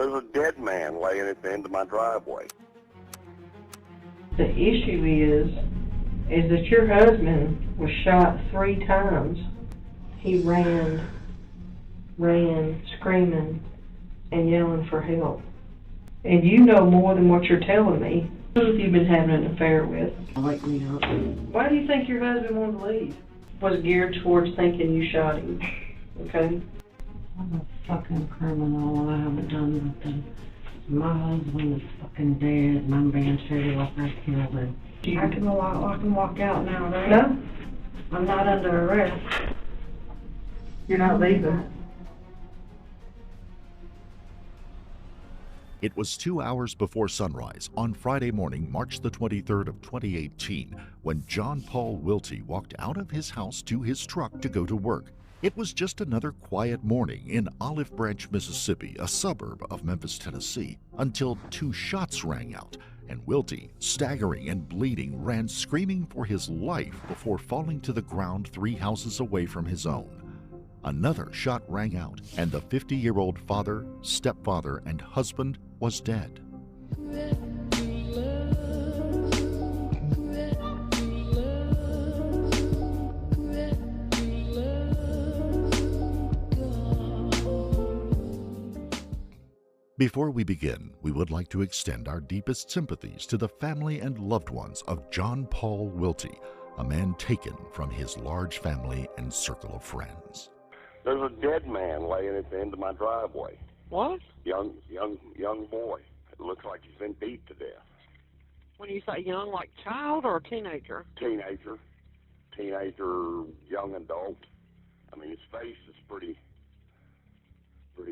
There's a dead man laying at the end of my driveway. The issue is that your husband was shot 3 times. He ran screaming and yelling for help. And you know more than what you're telling me. Who have you been having an affair with? Wake me up. Why do you think your husband wanted to leave? Was geared towards thinking you shot him, okay? I'm a fucking criminal. I haven't done nothing. My husband is fucking dead, and I'm being treated like I killed him. I can walk out now, right? No, I'm not under arrest. you're not leaving. It was 2 hours before sunrise on Friday morning, March the 23rd of 2018, when John Paul Wilty walked out of his house to his truck to go to work. It was just another quiet morning in Olive Branch, Mississippi, a suburb of Memphis, Tennessee, until 2 shots rang out, and Wilty, staggering and bleeding, ran screaming for his life before falling to the ground 3 houses away from his own. Another shot rang out, and the 50-year-old father, stepfather, and husband was dead. Before we begin, we would like to extend our deepest sympathies to the family and loved ones of John Paul Wilty, a man taken from his large family and circle of friends. There's a dead man laying at the end of my driveway. What? Young boy. It looks like he's been beat to death. When you say young, like child or teenager? Teenager, young adult. I mean, his face is pretty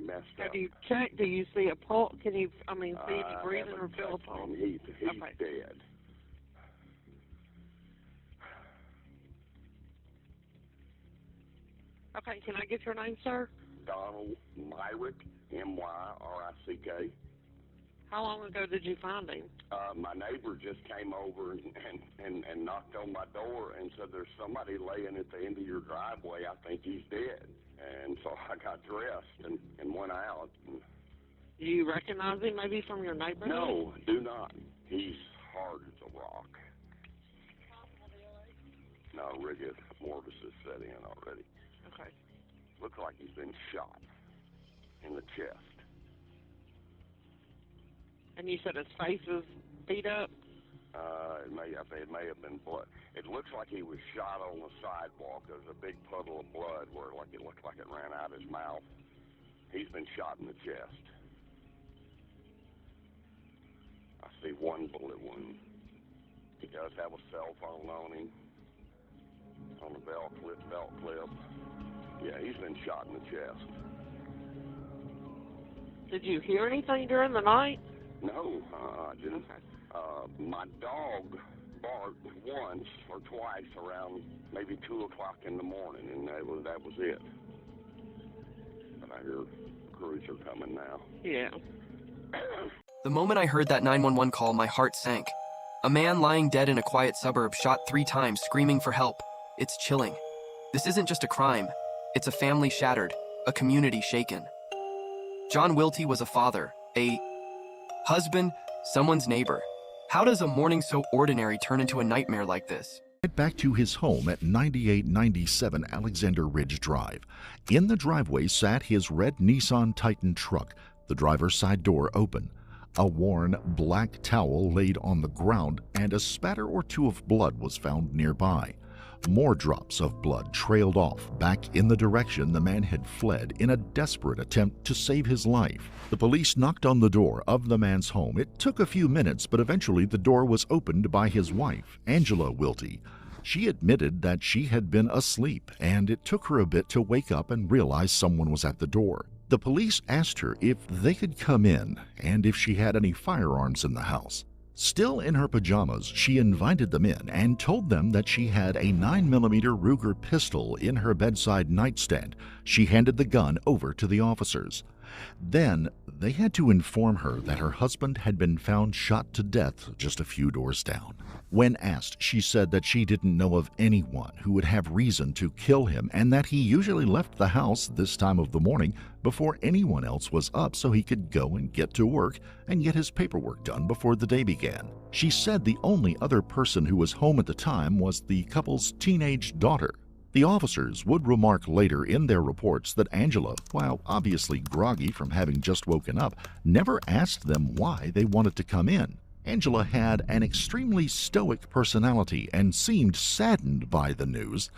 messed Now, up. do you check? Do you see a pulse? Can you, see if he's breathing or feel a touched pulse? him. He's Okay. dead. Okay, can I get your name, sir? Donald Myrick, M-Y-R-I-C-K. How long ago did you find him? My neighbor just came over and knocked on my door and said, there's somebody laying at the end of your driveway. I think he's dead. And so I got dressed and went out. Do you recognize him maybe from your neighborhood? No, do not. He's hard as a rock. No, rigid mortis is set in already. Okay. Looks like he's been shot in the chest. And you said his face is beat up? It may have been blood. It looks like he was shot on the sidewalk. There's a big puddle of blood where it looked like it ran out of his mouth. He's been shot in the chest. I see 1 bullet wound. He does have a cell phone on him, on the belt clip. Yeah, he's been shot in the chest. Did you hear anything during the night? No, I didn't. Okay. My dog barked once or twice around maybe 2 o'clock in the morning, and that was it. But I hear crews are coming now. Yeah. The moment I heard that 911 call, my heart sank. A man lying dead in a quiet suburb, shot 3 times, screaming for help. It's chilling. This isn't just a crime. It's a family shattered, a community shaken. John Wilty was a father, a husband, someone's neighbor. How does a morning so ordinary turn into a nightmare like this? Head back to his home at 9897 Alexander Ridge Drive. In the driveway sat his red Nissan Titan truck, the driver's side door open. A worn black towel laid on the ground, and a spatter or 2 of blood was found nearby. More drops of blood trailed off back in the direction the man had fled in a desperate attempt to save his life. The police knocked on the door of the man's home. It took a few minutes, but eventually the door was opened by his wife, Angela Wilty. She admitted that she had been asleep, and it took her a bit to wake up and realize someone was at the door. The police asked her if they could come in and if she had any firearms in the house. Still in her pajamas, she invited them in and told them that she had a 9mm Ruger pistol in her bedside nightstand. She handed the gun over to the officers. Then they had to inform her that her husband had been found shot to death just a few doors down. When asked, she said that she didn't know of anyone who would have reason to kill him and that he usually left the house this time of the morning before anyone else was up so he could go and get to work and get his paperwork done before the day began. She said the only other person who was home at the time was the couple's teenage daughter. The officers would remark later in their reports that Angela, while obviously groggy from having just woken up, never asked them why they wanted to come in. Angela had an extremely stoic personality and seemed saddened by the news,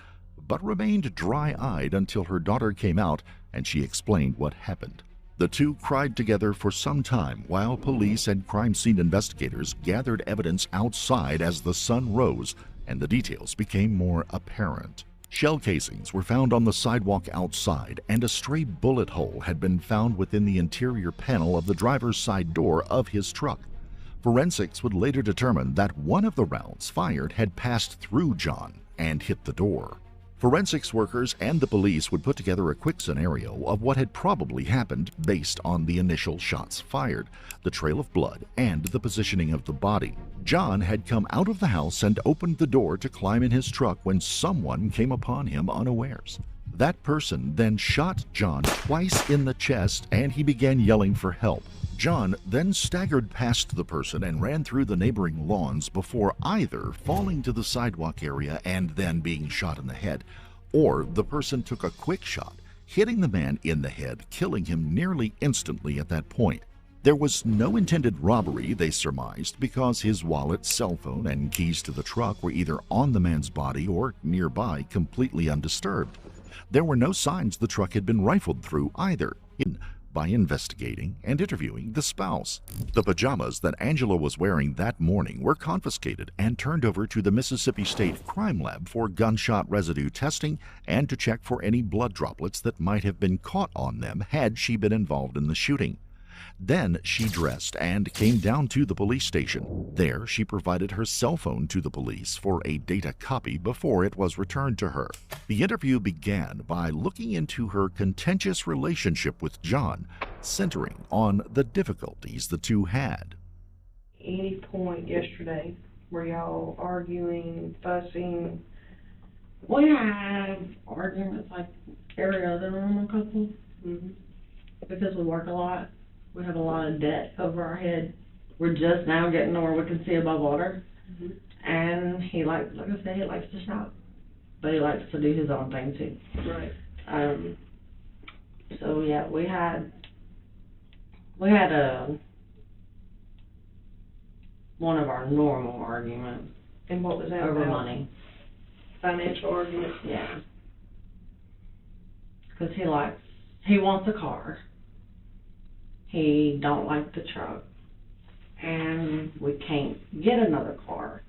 but remained dry-eyed until her daughter came out and she explained what happened. The two cried together for some time while police and crime scene investigators gathered evidence outside as the sun rose and the details became more apparent. Shell casings were found on the sidewalk outside, and a stray bullet hole had been found within the interior panel of the driver's side door of his truck. Forensics would later determine that one of the rounds fired had passed through John and hit the door. Forensics workers and the police would put together a quick scenario of what had probably happened based on the initial shots fired, the trail of blood, and the positioning of the body. John had come out of the house and opened the door to climb in his truck when someone came upon him unawares. That person then shot John twice in the chest and he began yelling for help. John then staggered past the person and ran through the neighboring lawns before either falling to the sidewalk area and then being shot in the head, or the person took a quick shot, hitting the man in the head, killing him nearly instantly at that point. There was no intended robbery, they surmised, because his wallet, cell phone, and keys to the truck were either on the man's body or nearby, completely undisturbed. There were no signs the truck had been rifled through either, by investigating and interviewing the spouse. The pajamas that Angela was wearing that morning were confiscated and turned over to the Mississippi State Crime Lab for gunshot residue testing and to check for any blood droplets that might have been caught on them had she been involved in the shooting. Then she dressed and came down to the police station. There, she provided her cell phone to the police for a data copy before it was returned to her. The interview began by looking into her contentious relationship with John, centering on the difficulties the two had. Any point yesterday were y'all arguing, fussing? We have arguments like every other normal couple. Because we work a lot. We have a lot of debt over our head. We're just now getting to where we can see above water. And he likes, like I said, he likes to shop. But he likes to do his own thing too. Right. So yeah, we had one of our normal arguments. And what was that over about? Money. Financial arguments? Yeah. Because he wants a car. He don't like the truck. And we can't get another car.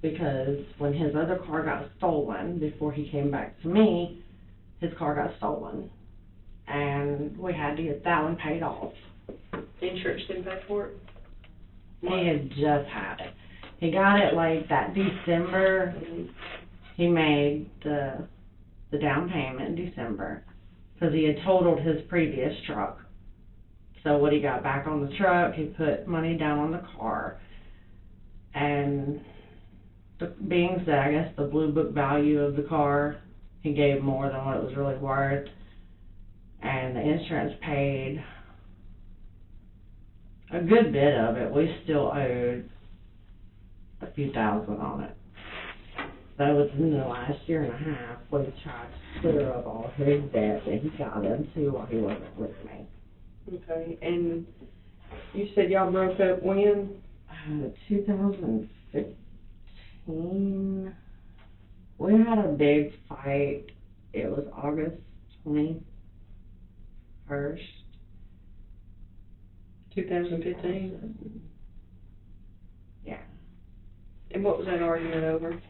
Because when his other car got stolen, before he came back to me, his car got stolen. And we had to get that one paid off. Insurance didn't pay for it? He had just had it. He got it like that December. He made the down payment in December. Because he had totaled his previous truck. So when he got back on the truck, he put money down on the car. And being said, I guess the blue book value of the car, he gave more than what it was really worth. And the insurance paid a good bit of it. We still owed a few thousand on it. So within the last year and a half, we tried to clear up all his debt that he got into while he wasn't with me. Okay, and you said y'all broke up when? 2015. We had a big fight. It was August 21st. 2015? Yeah. And what was that argument over?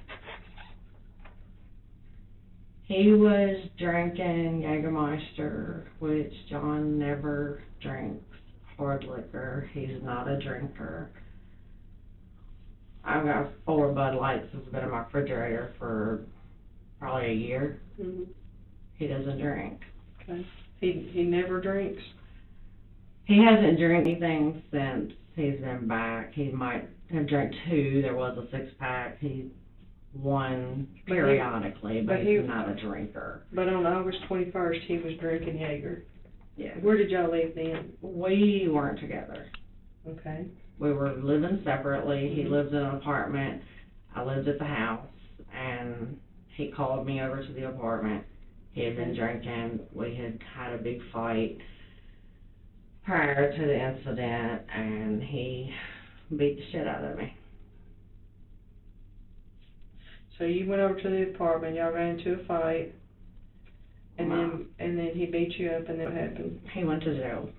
He was drinking Jägermeister, which John never drinks hard liquor. He's not a drinker. I've got 4 Bud Lights that's been in my refrigerator for probably a year. He doesn't drink. Okay. He never drinks? He hasn't drank anything since he's been back. He might have drank 2. There was a 6-pack. He won periodically, but he's not a drinker. But on August 21st, he was drinking Jaeger. Yeah. Where did y'all live then? We weren't together. Okay. We were living separately. He lived in an apartment. I lived at the house, and he called me over to the apartment. He had been drinking. We had had a big fight prior to the incident, and he beat the shit out of me. So you went over to the apartment, y'all got into a fight, and then he beat you up, and then what happened? He went to jail.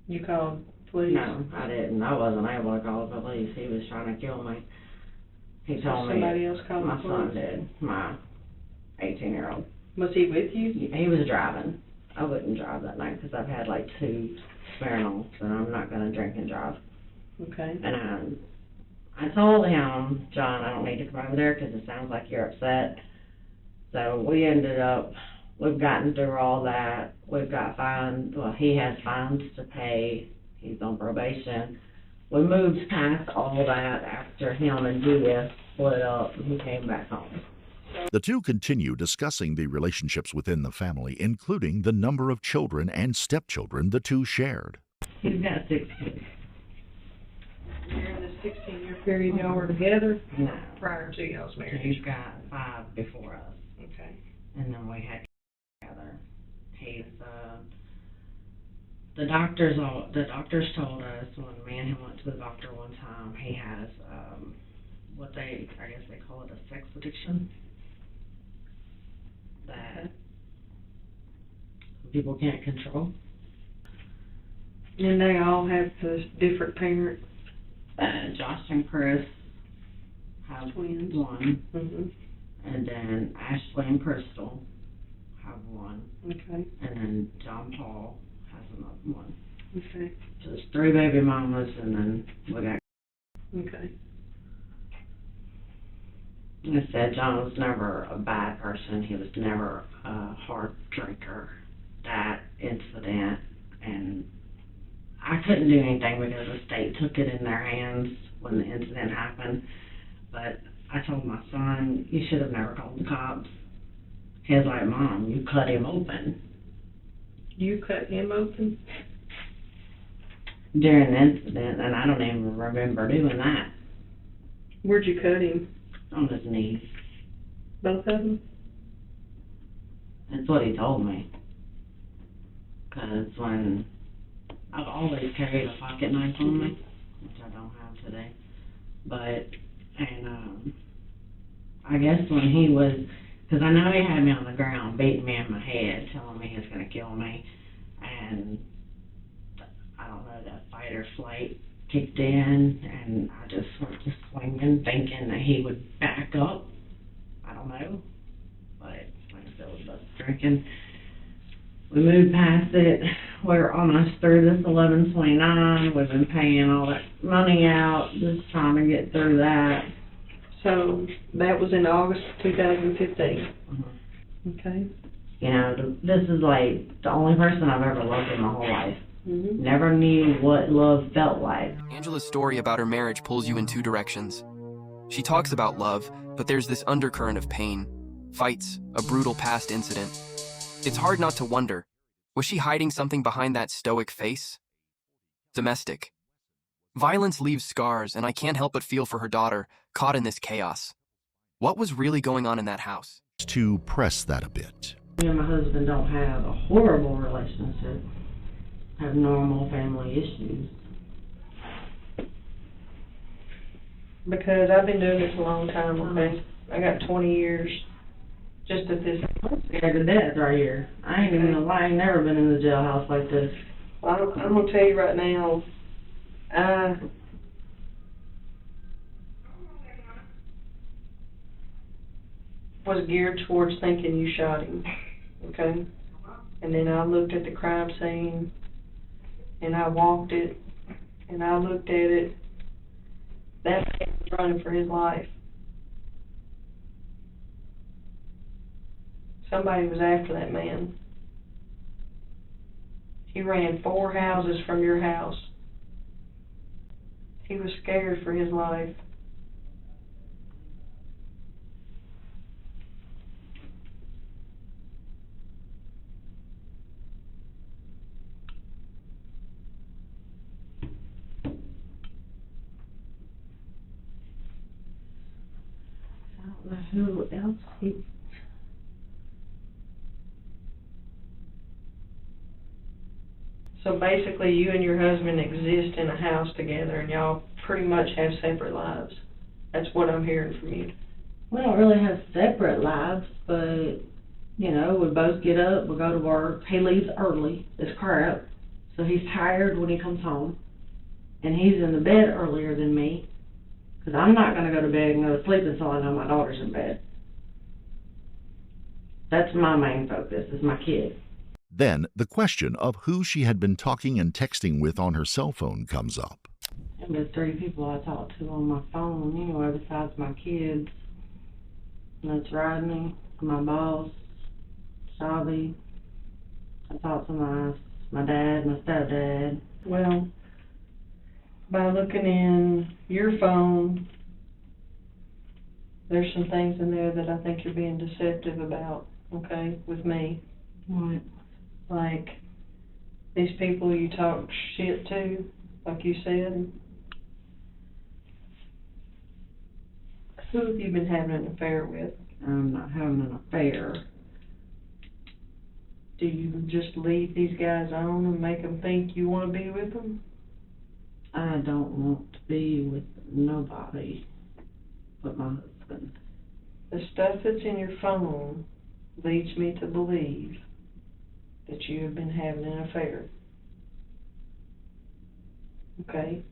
You called police? No, I didn't. I wasn't able to call the police. He was trying to kill me. He told me. Somebody else called my the police? son did. My 18-year-old. Was he with you? He was driving. I wouldn't drive that night because I've had like 2 Smirnoffs, and I'm not going to drink and drive. Okay. And I told him, John, I don't need to come over there because it sounds like you're upset. So we ended up, we've gotten through all that. We've got fines. Well, he has fines to pay. He's on probation. We moved past all that after him and Julia split up, and he came back home. The two continue discussing the relationships within the family, including the number of children and stepchildren the two shared. He's got 6 kids. During this 16-year period y'all were together? No. Prior to y'all's marriage? He's got 5 before us. Okay. And then we had together. He's, the doctors told us when me and him went to the doctor one time, he has, what I guess they call it a sex addiction. That people can't control. And they all have the different parents? Josh and Chris have Twins. one. Mm-hmm. And then Ashley and Crystal have one. Okay. And then John Paul has another one. Okay. So it's 3 baby mamas, and then we got. Okay. Like I said, John was never a bad person. He was never a hard drinker. That incident, and I couldn't do anything because the state took it in their hands when the incident happened. But I told my son, you should have never called the cops. He was like, Mom, you cut him open. You cut him open? During the incident, and I don't even remember doing that. Where'd you cut him? On his knees. Both of them? That's what he told me. Because when I've always carried a pocket knife on me, which I don't have today. But, and I guess when he was, because I know he had me on the ground, beating me in my head, telling me he was going to kill me. And I don't know, that fight or flight kicked in, and I just went to swinging, thinking that he would back up. I don't know. But, like I said, we both drinking. We moved past it. We're almost through this 1129. We've been paying all that money out, just trying to get through that. So that was in August 2015. Mm-hmm. Okay. You know, this is like the only person I've ever loved in my whole life. Mm-hmm. Never knew what love felt like. Angela's story about her marriage pulls you in 2 directions. She talks about love, but there's this undercurrent of pain, fights, a brutal past incident. It's hard not to wonder, was she hiding something behind that stoic face? Domestic. Violence leaves scars, and I can't help but feel for her daughter, caught in this chaos. What was really going on in that house? To press that a bit. Me and my husband don't have a horrible relationship. Have normal family issues. Because I've been doing this a long time, okay? I got 20 years just at this. I'm scared to death right here. I ain't even gonna lie, I ain't never been in the jailhouse like this. Well, I'm going to tell you right now, I was geared towards thinking you shot him, okay? And then I looked at the crime scene, and I walked it, and I looked at it. That man was running for his life. Somebody was after that man. He ran 4 houses from your house. He was scared for his life. I don't know who else he... So basically, you and your husband exist in a house together, and y'all pretty much have separate lives. That's what I'm hearing from you. We don't really have separate lives, but, you know, we both get up, we go to work. He leaves early as crap, so he's tired when he comes home. And he's in the bed earlier than me, because I'm not going to go to bed and go to sleep until I know my daughter's in bed. That's my main focus, is my kid. Then the question of who she had been talking and texting with on her cell phone comes up. And there's 3 people I talk to on my phone, anyway, besides my kids. And that's Rodney, my boss, Shabby. I talk to my dad, my stepdad. Well, by looking in your phone, there's some things in there that I think you're being deceptive about, okay, with me. Right. Like, these people you talk shit to, like you said. Who have you been having an affair with? I'm not having an affair. Do you just leave these guys on and make them think you want to be with them? I don't want to be with nobody but my husband. The stuff that's in your phone leads me to believe that you have been having an affair. Okay?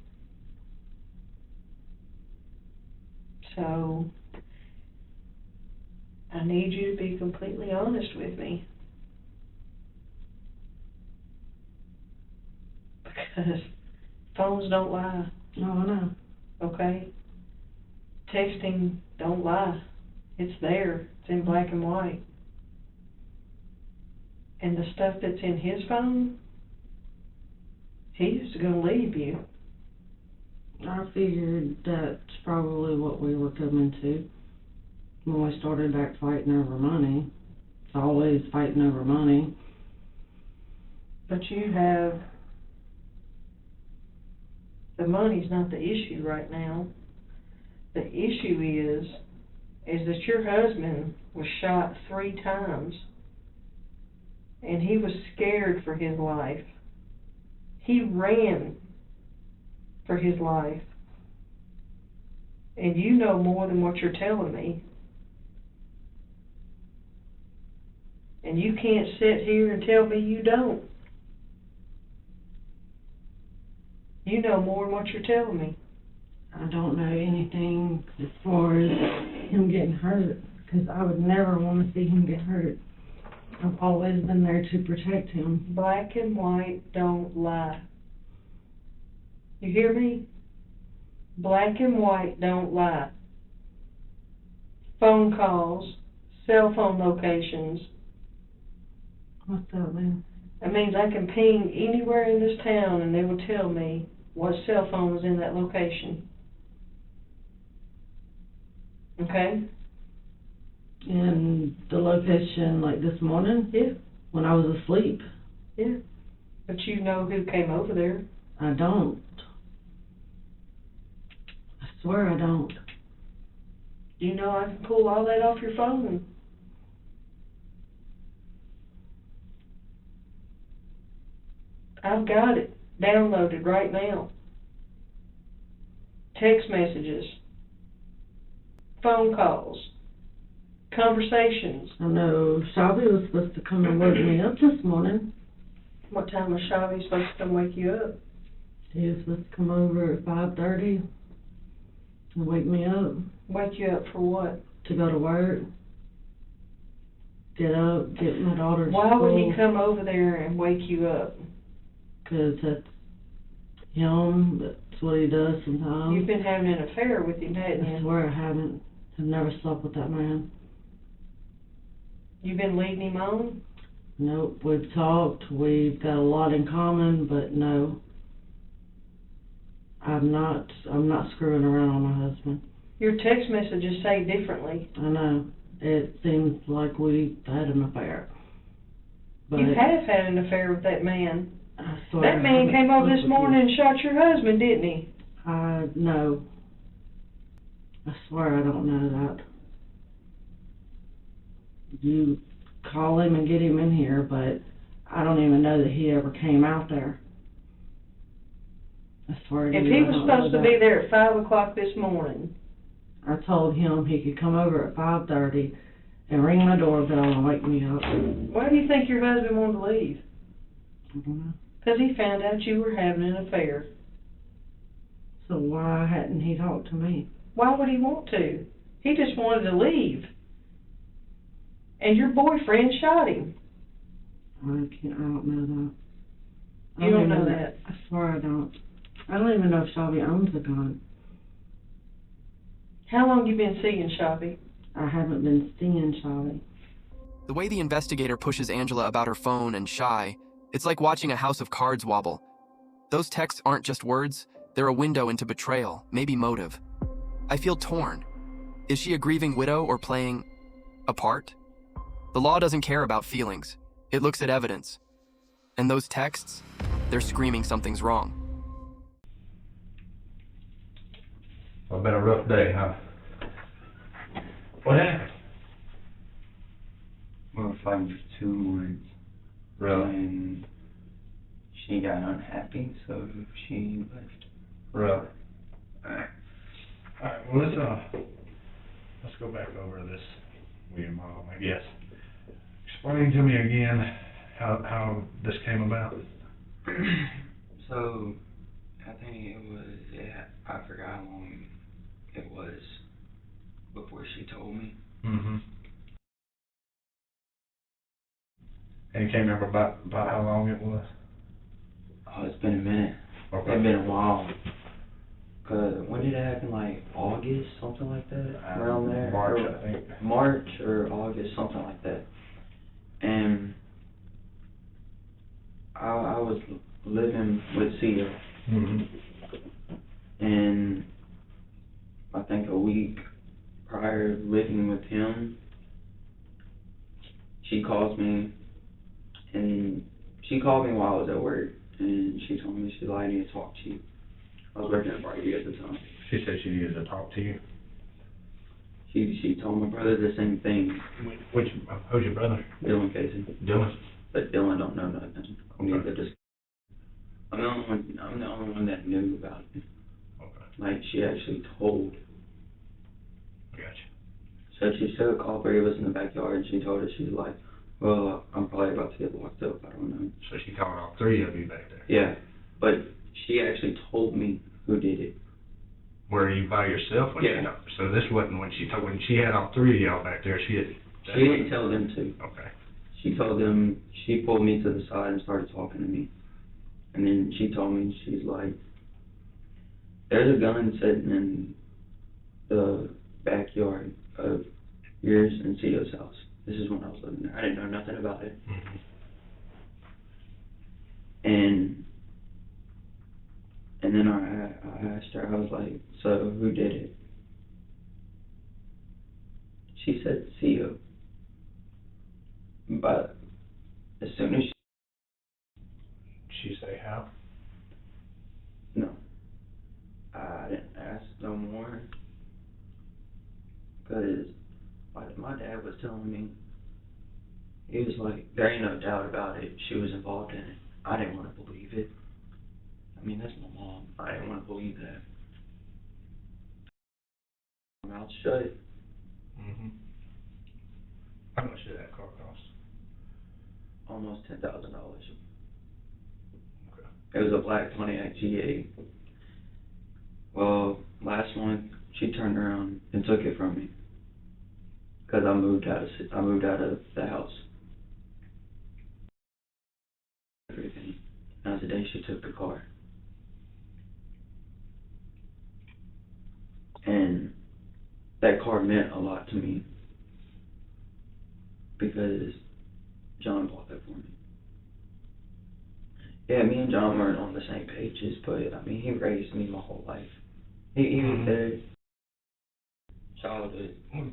So, I need you to be completely honest with me. Because phones don't lie. No, I know. Okay? Texting don't lie. It's there. It's in black and white. And the stuff that's in his phone, he's going to leave you. I figured that's probably what we were coming to when we started back fighting over money. It's always fighting over money. But you have, the money's not the issue right now. The issue is that your husband was shot 3 times. And he was scared for his life. He ran for his life. And you know more than what you're telling me. And you can't sit here and tell me you don't. You know more than what you're telling me. I don't know anything as far as him getting hurt, because I would never want to see him get hurt. I've always been there to protect him. Black and white don't lie. You hear me? Black and white don't lie. Phone calls, cell phone locations. What's that mean? That means I can ping anywhere in this town and they will tell me what cell phone was in that location. Okay? And the location, like this morning? Yeah. When I was asleep? Yeah. But you know who came over there. I don't. I swear I don't. You know I can pull all that off your phone. I've got it downloaded right now. Text messages, phone calls, conversations. I know Shabby was supposed to come and wake me up this morning. What time was Shabby supposed to come wake you up? He was supposed to come over at 5:30 and wake me up. Wake you up for what? To go to work. Get up, get my daughter to school. Why would he come over there and wake you up? Because that's him. That's what he does sometimes. You've been having an affair with him, haven't you? I swear I haven't. I've never slept with that man. You've been leading him on? Nope, we've talked, we've got a lot in common, but no. I'm not screwing around on my husband. Your text messages say differently. I know. It seems like we had an affair. But You have had an affair with that man. I swear That man came over this with morning you. and shot your husband, didn't he? No. I swear I don't know that. You call him and get him in here, but I don't even know that he ever came out there. I swear to If you, he I was don't know supposed to that. be there at 5 o'clock this morning, I told him he could come over at 5:30 and ring my doorbell and wake me up. why do you think your husband wanted to leave? I don't know. Because he found out you were having an affair. So why hadn't he talked to me? Why would he want to? He just wanted to leave. And your boyfriend shot him. I don't know that. You don't know that? I swear I don't. I don't even know if Shelby owns a gun. How long you been seeing Shelby? I haven't been seeing Shelby. The way the investigator pushes Angela about her phone and shy, it's like watching a house of cards wobble. Those texts aren't just words, they're a window into betrayal, maybe motive. I feel torn. Is she a grieving widow or playing a part? The law doesn't care about feelings. It looks at evidence. And those texts, they're screaming something's wrong. It's been a rough day, huh? What happened? We were fighting for 2 months. Really? And she got unhappy, so she left. Really? Alright, well let's go back over this with your mom, I guess. Explain to me again how this came about. So, I think it was, I forgot how long it was before she told me. Mm-hmm. And you can't remember about how long it was? Oh, it's been a minute. Okay. It's been a while. Cause when did it happen? Like August, something like that? Around there? March, or, I think. March or August, something like that. And I was living with Sia. Mm-hmm. And I think a week prior to living with him, she calls me, and she called me while I was at work, and she told me, she's like, I need to talk to you. I was working at Brightsview at the time. She said she needed to talk to you. She told my brother the same thing. Who's your brother? Dylan Casey. Dylan? But Dylan don't know nothing. Okay. I'm the only one that knew about it. Okay. Like, she actually told. Gotcha. So she took all 3 of us in the backyard, and she told us, she's like, well, I'm probably about to get locked up, I don't know. So she called all 3 of you back there? Yeah, but she actually told me who did it. Were you by yourself? Yeah. So this wasn't when she had all 3 of y'all back there, she didn't tell them to. Okay. She told them, she pulled me to the side and started talking to me. And then she told me, she's like, there's a gun sitting in the backyard of yours and Cio's house. This is when I was living there. I didn't know nothing about it. Mm-hmm. And then I asked her, I was like, so who did it? She said Cio. But as soon as She say how? no, I didn't ask no more, because my dad was telling me, he was like, there ain't no doubt about it, she was involved in it. I didn't want to believe it. I mean, that's my mom. I didn't want to believe that. My mouth shut. Mm-hmm. How much did that car cost? Almost $10,000. Okay. It was a black Pontiac G8. Well, last month she turned around and took it from me because I moved out of the house. Everything. That was the day she took the car. And that car meant a lot to me because John bought that for me. Yeah, me and John weren't on the same pages, but I mean, he raised me my whole life. He was there. Childhood. Well,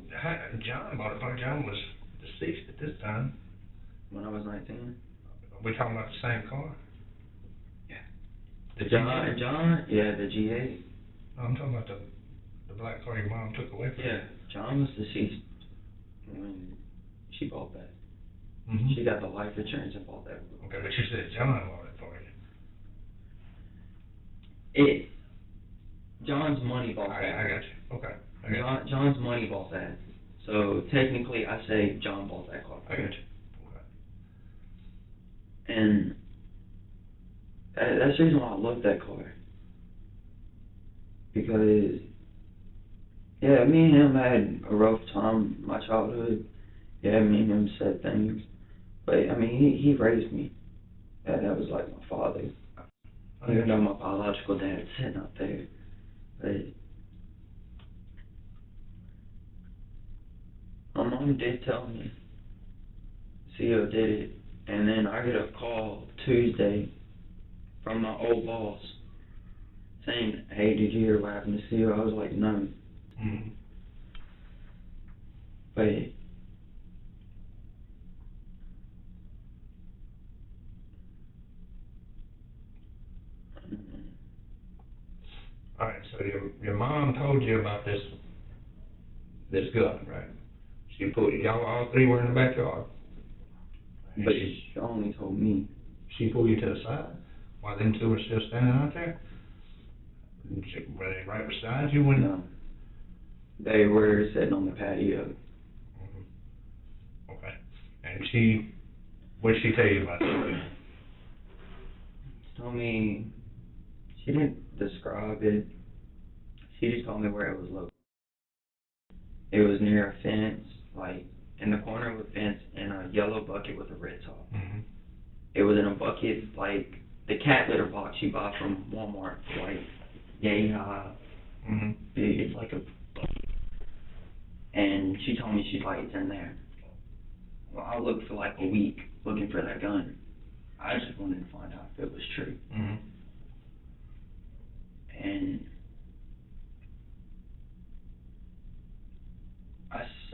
John bought it for John was deceased at this time. When I was 19. We talking about the same car? Yeah. The John, yeah, the G8. I'm talking about the black car your mom took away from you. Yeah, John was deceased when she bought that. Mm-hmm. She got the life insurance and bought that. Okay, but you said John bought it for you. John's money bought that. I got you. Okay. John's money bought that. So technically, I say John bought that car. I got you. Okay. And that's the reason why I love that car. Because, yeah, me and him had a rough time in my childhood. Yeah, me and him said things. But, I mean, he raised me. That was like my father. Even though my biological dad's sitting up there. But my mom did tell me CO did it. And then I get a call Tuesday from my old boss saying, hey, did you hear what happened to CO? I was like, no. Mm-hmm. But Alright, so your mom told you about this gun, right? She put y'all all three were in the backyard. But she only told me. She pulled you to the side while them two were still standing out there? Were they right beside you when? No. They were sitting on the patio. Mm-hmm. Okay. And what did she tell you about that? She told me, she didn't describe it. She just told me where it was located. It was near a fence, like in the corner of a fence, in a yellow bucket with a red top. Mm-hmm. It was in a bucket like the cat litter box you buy from Walmart, like yay high. Mm-hmm. Big, it's like a bucket. And she told me she's like, it's in there. Well, I looked for like a week looking for that gun. I just wanted to find out if it was true. Mm-hmm. And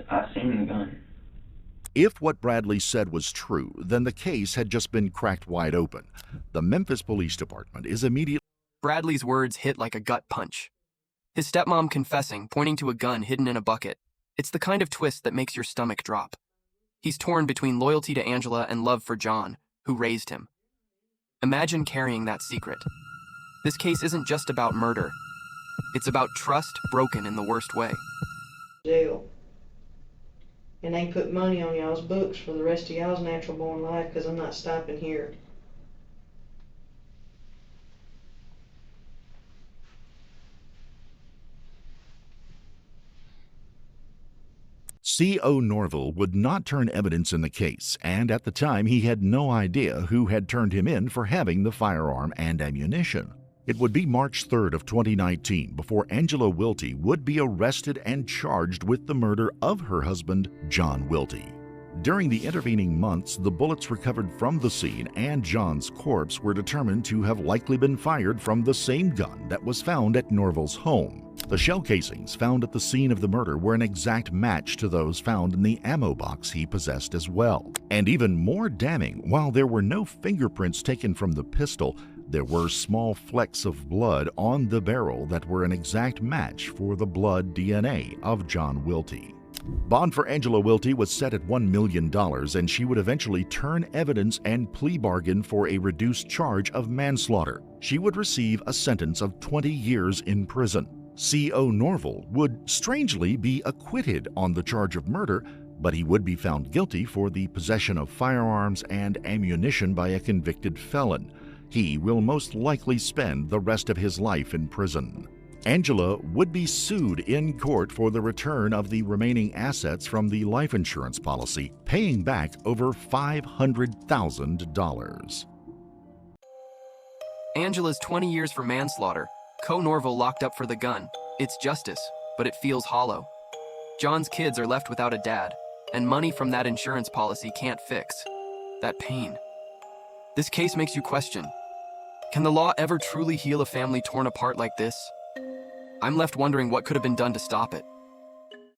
I seen the gun. If what Bradley said was true, then the case had just been cracked wide open. The Memphis Police Department is immediately... Bradley's words hit like a gut punch. His stepmom confessing, pointing to a gun hidden in a bucket. It's the kind of twist that makes your stomach drop. He's torn between loyalty to Angela and love for John, who raised him. Imagine carrying that secret. This case isn't just about murder. It's about trust broken in the worst way. Jail. And they put money on y'all's books for the rest of y'all's natural born life because I'm not stopping here. C.O. Norville would not turn evidence in the case, and at the time he had no idea who had turned him in for having the firearm and ammunition. It would be March 3rd of 2019 before Angela Wilty would be arrested and charged with the murder of her husband, John Wilty. During the intervening months, the bullets recovered from the scene and John's corpse were determined to have likely been fired from the same gun that was found at Norville's home. The shell casings found at the scene of the murder were an exact match to those found in the ammo box he possessed as well. And even more damning, while there were no fingerprints taken from the pistol, there were small flecks of blood on the barrel that were an exact match for the blood DNA of John Wilty. Bond for Angela Wilty was set at $1 million, and she would eventually turn evidence and plea bargain for a reduced charge of manslaughter. She would receive a sentence of 20 years in prison. C.O. Norville would strangely be acquitted on the charge of murder, but he would be found guilty for the possession of firearms and ammunition by a convicted felon. He will most likely spend the rest of his life in prison. Angela would be sued in court for the return of the remaining assets from the life insurance policy, paying back over $500,000. Angela's 20 years for manslaughter. Norville locked up for the gun. It's justice, but it feels hollow. John's kids are left without a dad, and money from that insurance policy can't fix. that pain. This case makes you question, can the law ever truly heal a family torn apart like this? I'm left wondering what could have been done to stop it.